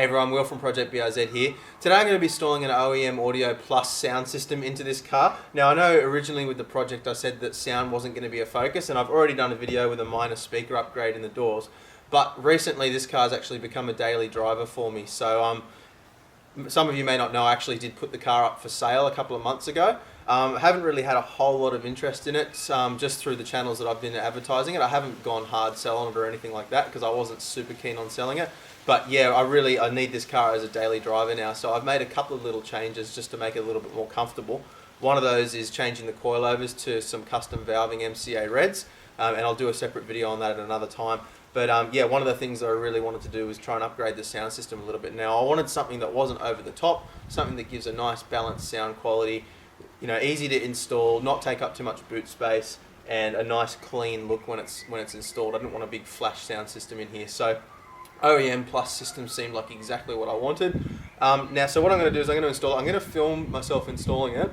Hey everyone, Will from Project BRZ here. Today I'm going to be installing an OEM Audio Plus sound system into this car. Now I know originally with the project I said that sound wasn't going to be a focus, and I've already done a video with a minor speaker upgrade in the doors, but recently this car's actually become a daily driver for me. So some of you may not know, I actually did put the car up for sale a couple of months ago. I haven't really had a whole lot of interest in it, just through the channels that I've been advertising it. I haven't gone hard selling it or anything like that because I wasn't super keen on selling it. But yeah, I need this car as a daily driver now, so I've made a couple of little changes just to make it a little bit more comfortable. One of those is changing the coilovers to some custom valving MCA Reds, and I'll do a separate video on that at another time. But yeah, one of the things that I really wanted to do was try and upgrade the sound system a little bit. Now I wanted something that wasn't over the top, something that gives a nice balanced sound quality, you know, easy to install, not take up too much boot space, and a nice clean look when it's installed. I didn't want a big flash sound system in here, so OEM Plus system seemed like exactly what I wanted. Now, so what I'm going to do is I'm going to install it. I'm going to film myself installing it.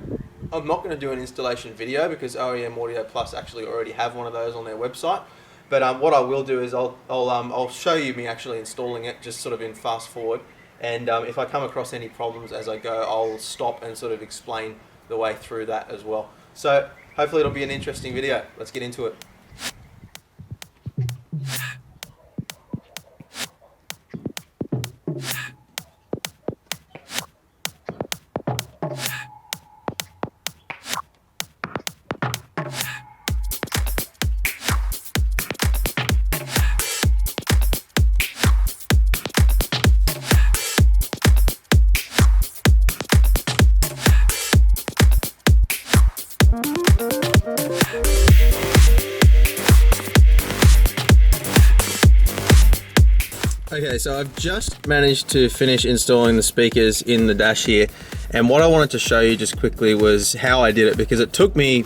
I'm not going to do an installation video because OEM Audio Plus actually already have one of those on their website. But what I will do is I'll show you me actually installing it, just sort of in fast forward. And if I come across any problems as I go, I'll stop and sort of explain the way through that as well. So hopefully it'll be an interesting video. Let's get into it. Okay, so I've just managed to finish installing the speakers in the dash here, and what I wanted to show you just quickly was how I did it, because it took me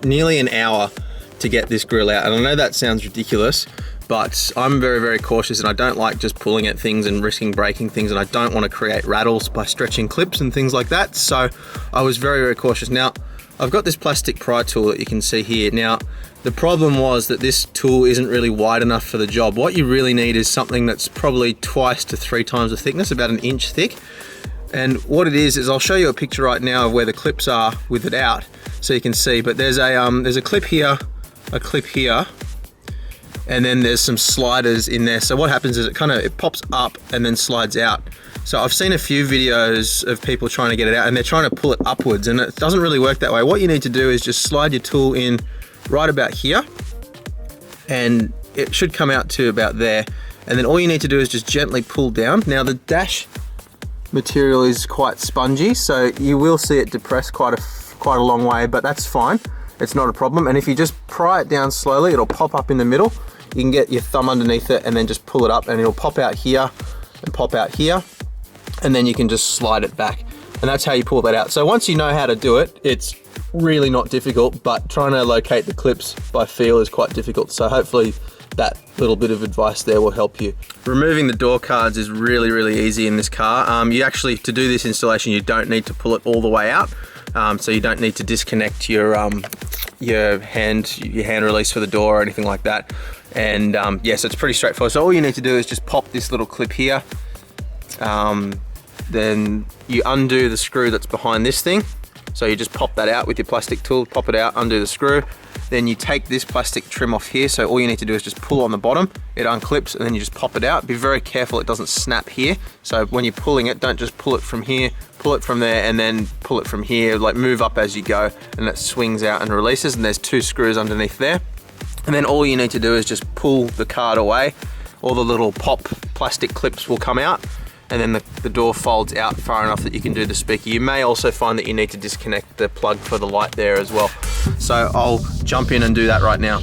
nearly an hour to get this grill out. And I know that sounds ridiculous, but I'm very, very cautious, and I don't like just pulling at things and risking breaking things, and I don't want to create rattles by stretching clips and things like that. So I was very, very cautious. Now, I've got this plastic pry tool that you can see here. Now, the problem was that this tool isn't really wide enough for the job. What you really need is something that's probably 2 to 3 times the thickness, about 1 inch thick. And what it is I'll show you a picture right now of where the clips are with it out, so you can see. But there's a clip here, a clip here, and then there's some sliders in there. So what happens is it pops up and then slides out. So I've seen a few videos of people trying to get it out, and they're trying to pull it upwards, and it doesn't really work that way. What you need to do is just slide your tool in right about here, and it should come out to about there. And then all you need to do is just gently pull down. Now the dash material is quite spongy, so you will see it depress quite a long way, but that's fine. It's not a problem. And if you just pry it down slowly, it'll pop up in the middle. You can get your thumb underneath it and then just pull it up, and it'll pop out here and pop out here, and then you can just slide it back. And that's how you pull that out. So once you know how to do it, it's really not difficult, but trying to locate the clips by feel is quite difficult. So hopefully that little bit of advice there will help you. Removing the door cards is really, really easy in this car. You actually, to do this installation, you don't need to pull it all the way out. So you don't need to disconnect your hand release for the door or anything like that. And yes, it's pretty straightforward. So all you need to do is just pop this little clip here. Then you undo the screw that's behind this thing. So you just pop that out with your plastic tool, pop it out, undo the screw. Then you take this plastic trim off here. So all you need to do is just pull on the bottom, it unclips, and then you just pop it out. Be very careful it doesn't snap here. So when you're pulling it, don't just pull it from here, pull it from there, and then pull it from here. Like, move up as you go, and it swings out and releases, and there's 2 screws underneath there. And then all you need to do is just pull the card away. All the little pop plastic clips will come out, and then the door folds out far enough that you can do the speaker. You may also find that you need to disconnect the plug for the light there as well. So I'll jump in and do that right now.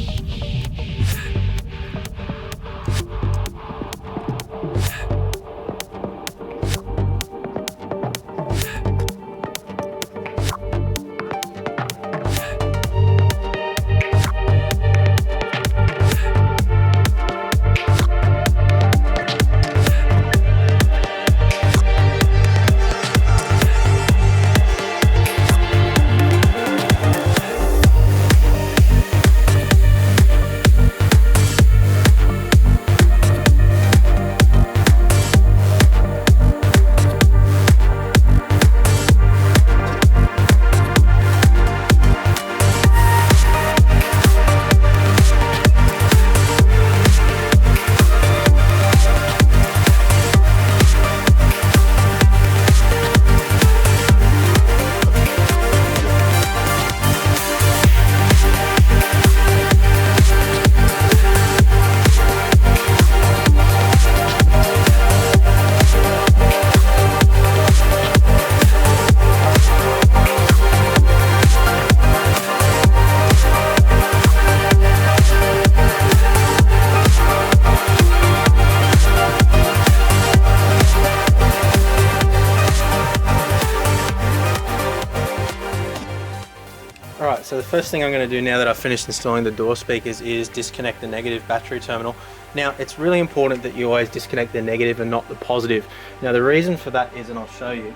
so the first thing I'm going to do now that I've finished installing the door speakers is disconnect the negative battery terminal. Now it's really important that you always disconnect the negative and not the positive. Now the reason for that is, and I'll show you,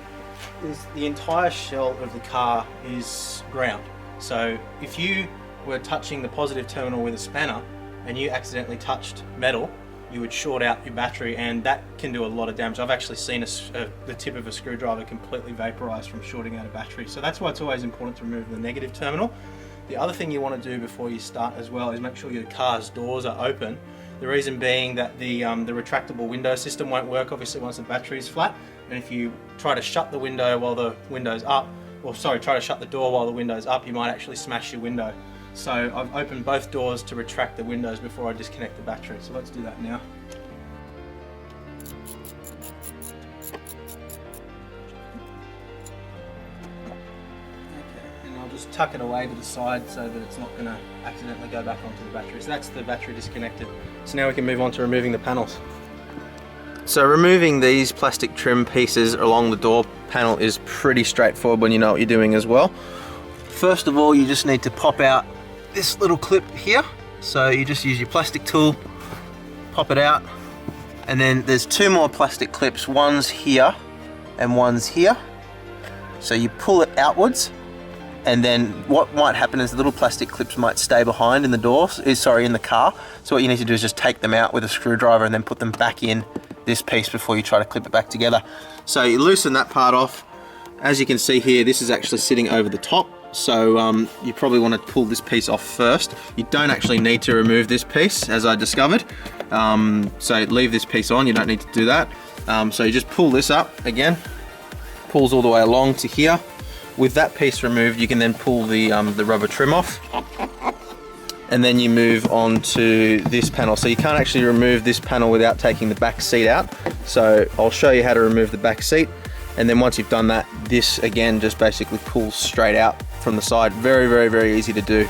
is the entire shell of the car is ground. So if you were touching the positive terminal with a spanner and you accidentally touched metal, you would short out your battery, and that can do a lot of damage. I've actually seen the tip of a screwdriver completely vaporized from shorting out a battery. So that's why it's always important to remove the negative terminal. The other thing you want to do before you start as well is make sure your car's doors are open. The reason being that the retractable window system won't work obviously once the battery is flat, and if you try to shut the window while the window's up, or sorry, try to shut the door while the window's up, you might actually smash your window. So I've opened both doors to retract the windows before I disconnect the battery. So let's do that now. Okay, and I'll just tuck it away to the side so that it's not going to accidentally go back onto the battery. So that's the battery disconnected. So now we can move on to removing the panels. So removing these plastic trim pieces along the door panel is pretty straightforward when you know what you're doing as well. First of all, you just need to pop out this little clip here. So you just use your plastic tool, pop it out, and then there's two more plastic clips, one's here and one's here. So you pull it outwards, and then what might happen is the little plastic clips might stay behind in the door, in the car. So what you need to do is just take them out with a screwdriver and then put them back in this piece before you try to clip it back together. So you loosen that part off. As you can see here, this is actually sitting over the top. So you probably want to pull this piece off first. You don't actually need to remove this piece, as I discovered. So leave this piece on, you don't need to do that. So you just pull this up again, pulls all the way along to here. With that piece removed, you can then pull the rubber trim off. And then you move on to this panel. So you can't actually remove this panel without taking the back seat out. So I'll show you how to remove the back seat. And then once you've done that, this again just basically pulls straight out from the side. Very, very, very easy to do.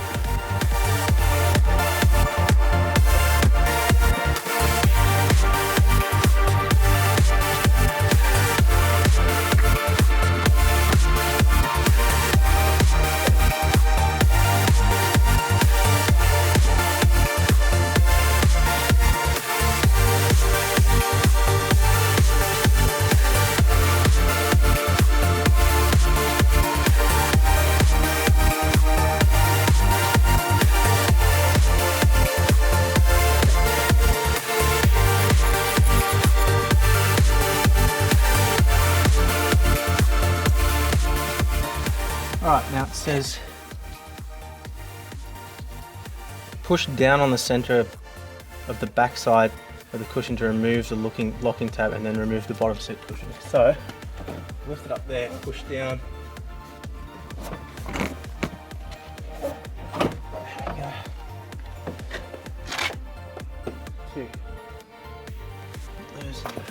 Alright, now it says push down on the center of the back side of the cushion to remove the locking tab, and then remove the bottom seat cushion. So lift it up there, push down. There we go. Two. Loosen it.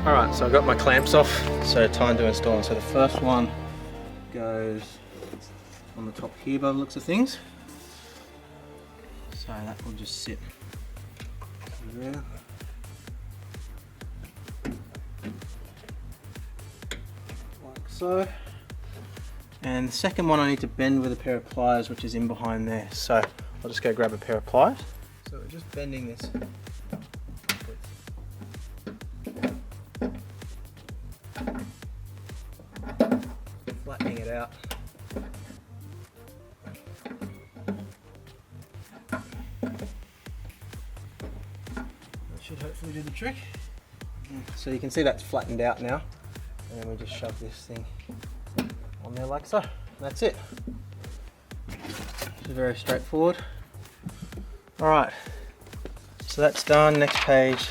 Alright, so I've got my clamps off, so time to install them. So the first one goes on the top here by the looks of things. So that will just sit there. Like so. And the second one I need to bend with a pair of pliers, which is in behind there. So I'll just go grab a pair of pliers. So we're just bending this. Flattening it out. That should hopefully do the trick. So you can see that's flattened out now, and then we just shove this thing on there like so. That's it. It's very straightforward. Alright, so that's done. Next page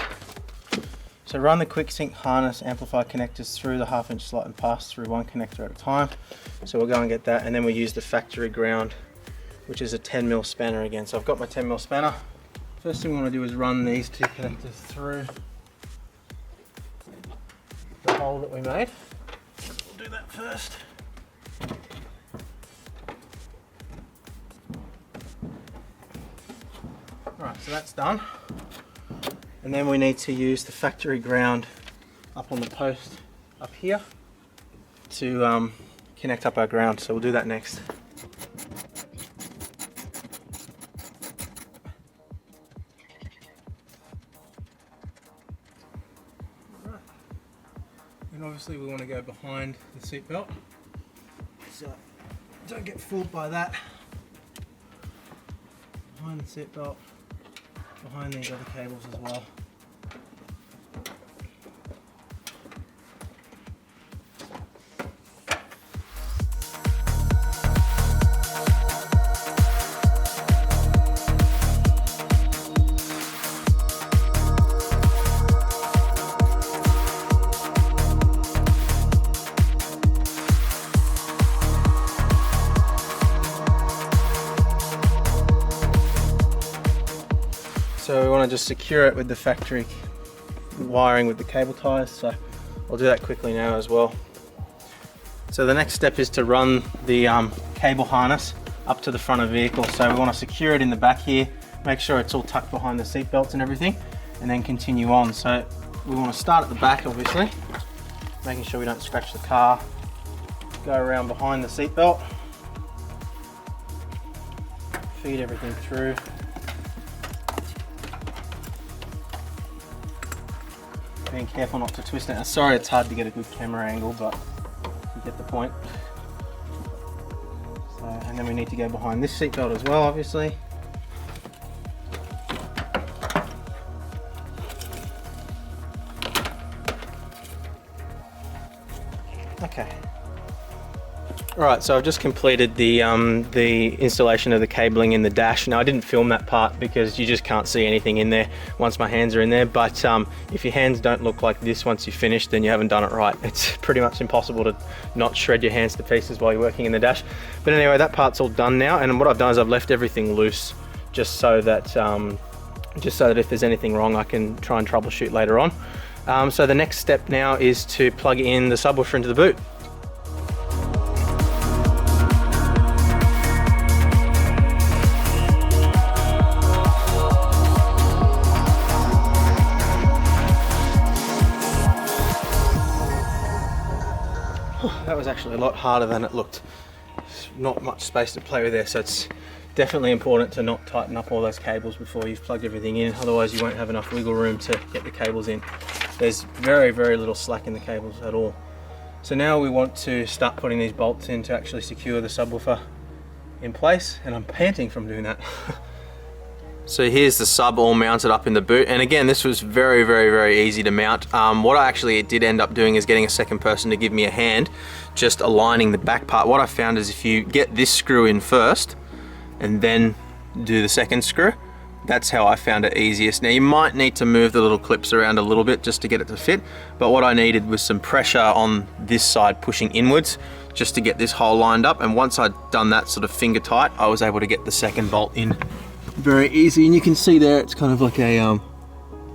So run the quick sync harness amplifier connectors through the 1/2 inch slot and pass through one connector at a time. So we'll go and get that, and then we use the factory ground, which is a 10mm spanner again. So I've got my 10mm spanner. First thing we want to do is run these 2 connectors through the hole that we made. We'll do that first. Alright, so that's done. And then we need to use the factory ground up on the post up here to connect up our ground. So we'll do that next. Right. And obviously we want to go behind the seat belt, so don't get fooled by that. Behind the seat belt, behind these other cables as well. So we want to just secure it with the factory wiring with the cable ties, so I'll do that quickly now as well. So the next step is to run the cable harness up to the front of the vehicle. So we want to secure it in the back here, make sure it's all tucked behind the seat belts and everything, and then continue on. So we want to start at the back, obviously, making sure we don't scratch the car. Go around behind the seat belt, feed everything through. Being careful not to twist it. Sorry it's hard to get a good camera angle, but you get the point. So, and then we need to go behind this seat belt as well, obviously. Okay. Alright, so I've just completed the installation of the cabling in the dash. Now I didn't film that part because you just can't see anything in there once my hands are in there, but if your hands don't look like this once you've finished, then you haven't done it right. It's pretty much impossible to not shred your hands to pieces while you're working in the dash. But anyway, that part's all done now, and what I've done is I've left everything loose just so that if there's anything wrong I can try and troubleshoot later on. So the next step now is to plug in the subwoofer into the boot. That was actually a lot harder than it looked. There's not much space to play with there, so it's definitely important to not tighten up all those cables before you've plugged everything in, otherwise you won't have enough wiggle room to get the cables in. There's very, very little slack in the cables at all. So now we want to start putting these bolts in to actually secure the subwoofer in place, and I'm panting from doing that. So here's the sub all mounted up in the boot, and again this was very, very, very easy to mount. What I actually did end up doing is getting a second person to give me a hand just aligning the back part. What I found is if you get this screw in first and then do the second screw, that's how I found it easiest. Now you might need to move the little clips around a little bit just to get it to fit, but what I needed was some pressure on this side pushing inwards just to get this hole lined up, and once I'd done that sort of finger tight, I was able to get the second bolt in very easy. And you can see there it's kind of like a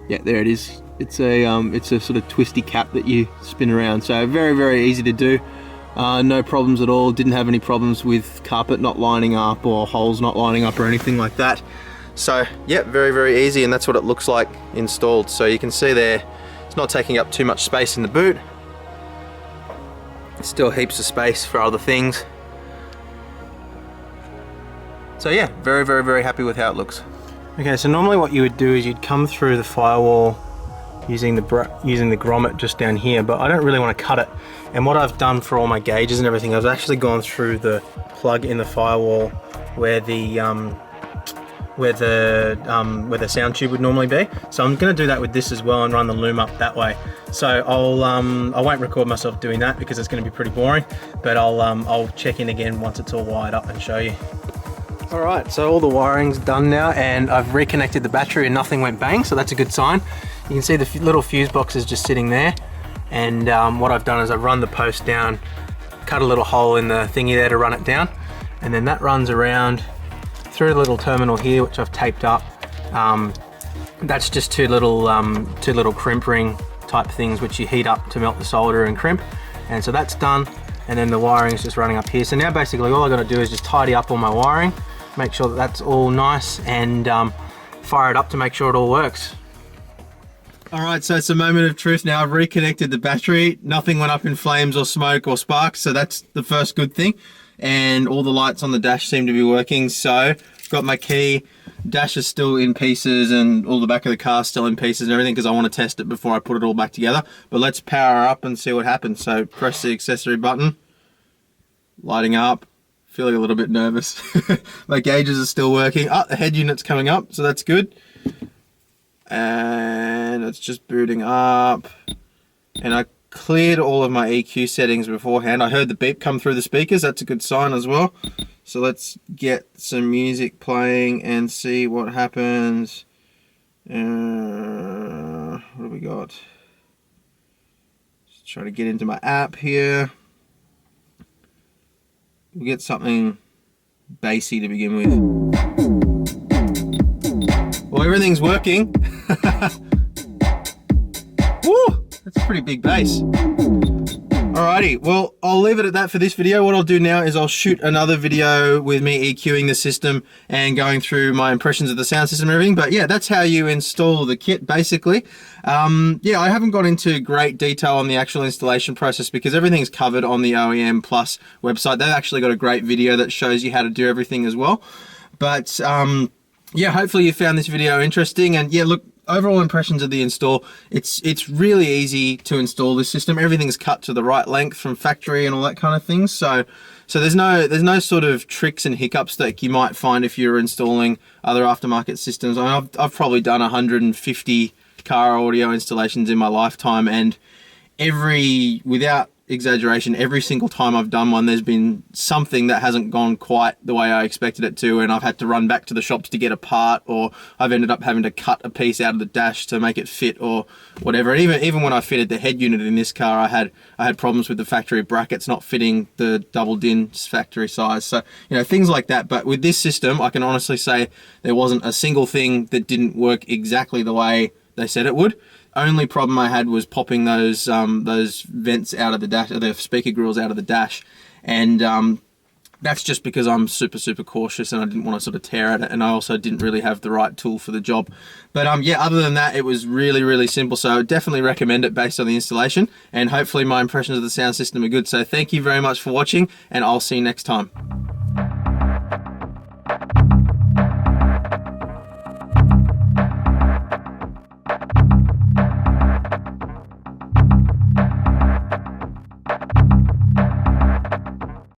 yeah, there it is. It's a sort of twisty cap that you spin around, so very, very easy to do. No problems at all. Didn't have any problems with carpet not lining up or holes not lining up or anything like that. So yeah, very, very easy, and that's what it looks like installed. So you can see there it's not taking up too much space in the boot. Still heaps of space for other things. So yeah, very, very, very happy with how it looks. Okay, so normally what you would do is you'd come through the firewall using the grommet just down here, but I don't really want to cut it. And what I've done for all my gauges and everything, I've actually gone through the plug in the firewall where the sound tube would normally be. So I'm going to do that with this as well and run the loom up that way. So I won't record myself doing that because it's going to be pretty boring, but I'll check in again once it's all wired up and show you. Alright, so all the wiring's done now, and I've reconnected the battery and nothing went bang, so that's a good sign. You can see the little fuse boxes just sitting there, and what I've done is I've run the post down, cut a little hole in the thingy there to run it down, and then that runs around through a little terminal here, which I've taped up. That's just two little crimp ring type things which you heat up to melt the solder and crimp, and so that's done. And then the wiring is just running up here. So now basically all I got to do is just tidy up all my wiring, make sure that that's all nice, and fire it up to make sure it all works. All right, so it's a moment of truth now. I've reconnected the battery. Nothing went up in flames or smoke or sparks, so that's the first good thing. And all the lights on the dash seem to be working. So got my key, dash is still in pieces, and all the back of the car still in pieces and everything, because I want to test it before I put it all back together. But let's power up and see what happens. So press the accessory button, lighting up, feeling a little bit nervous. My gauges are still working. The head unit's coming up, so that's good. And it's just booting up. And I cleared all of my EQ settings beforehand. I heard the beep come through the speakers. That's a good sign as well. So let's get some music playing and see what happens. What do we got? Just try to get into my app here. We'll get something bassy to begin with. Well, everything's working. Woo! That's a pretty big bass. Alrighty, well, I'll leave it at that for this video. What I'll do now is I'll shoot another video with me EQing the system and going through my impressions of the sound system and everything. But yeah, that's how you install the kit, basically. Yeah, I haven't got into great detail on the actual installation process because everything's covered on the OEM Plus website. They've actually got a great video that shows you how to do everything as well. But yeah, hopefully you found this video interesting. And yeah, look, overall impressions of the install, it's really easy to install this system. Everything's cut to the right length from factory and all that kind of thing. So there's no sort of tricks and hiccups that you might find if you're installing other aftermarket systems. I mean, I've probably done 150 car audio installations in my lifetime, and without exaggeration, every single time I've done one, there's been something that hasn't gone quite the way I expected it to, and I've had to run back to the shops to get a part, or I've ended up having to cut a piece out of the dash to make it fit or whatever. And even when I fitted the head unit in this car, I had problems with the factory brackets not fitting the double DIN factory size. So, you know, things like that. But with this system, I can honestly say there wasn't a single thing that didn't work exactly the way they said it would. Only problem I had was popping those vents out of the dash, or the speaker grills out of the dash, and that's just because I'm super cautious and I didn't want to sort of tear at it, and I also didn't really have the right tool for the job. But yeah, other than that, it was really simple. So I would definitely recommend it based on the installation, and hopefully my impressions of the sound system are good. So thank you very much for watching, and I'll see you next time.